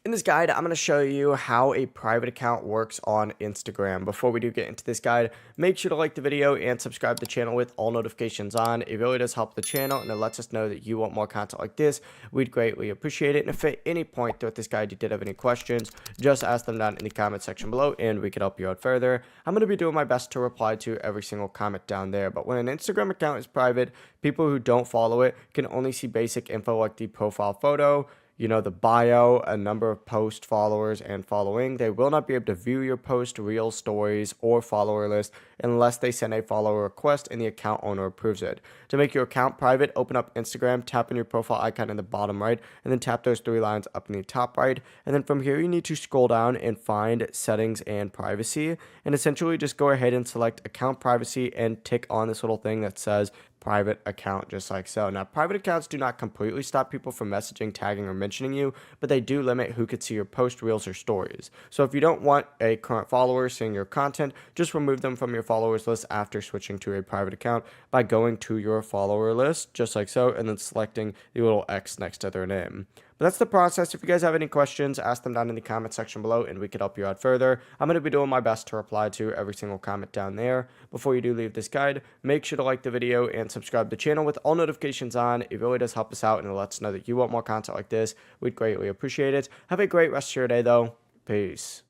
In this guide, I'm going to show you how a private account works on Instagram. Before we do get into this guide, make sure to like the video and subscribe to the channel with all notifications on. It really does help the channel and it lets us know that you want more content like this. We'd greatly appreciate it. And if at any point throughout this guide you did have any questions, just ask them down in the comment section below and we can help you out further. I'm going to be doing my best to reply to every single comment down there. But when an Instagram account is private, people who don't follow it can only see basic info like the profile photo, the bio, a number of post followers and following. They will not be able to view your post, reel stories, or follower list unless they send a follower request and the account owner approves it. To make your account private, open up Instagram, tap on your profile icon in the bottom right, and then tap those three lines up in the top right. And then from here, you need to scroll down and find settings and privacy. And essentially just go ahead and select account privacy and tick on this little thing that says private account, just like so. Now, private accounts do not completely stop people from messaging, tagging, or mentioning you, but they do limit who could see your post, reels, or stories. So if you don't want a current follower seeing your content, just remove them from your followers list after switching to a private account by going to your follower list, just like so, and then selecting the little X next to their name. But that's the process. If you guys have any questions, ask them down in the comment section below and we could help you out further. I'm going to be doing my best to reply to every single comment down there. Before you do leave this guide, make sure to like the video and subscribe to the channel with all notifications on. It really does help us out and it lets us know that you want more content like this. We'd greatly appreciate it. Have a great rest of your day though. Peace.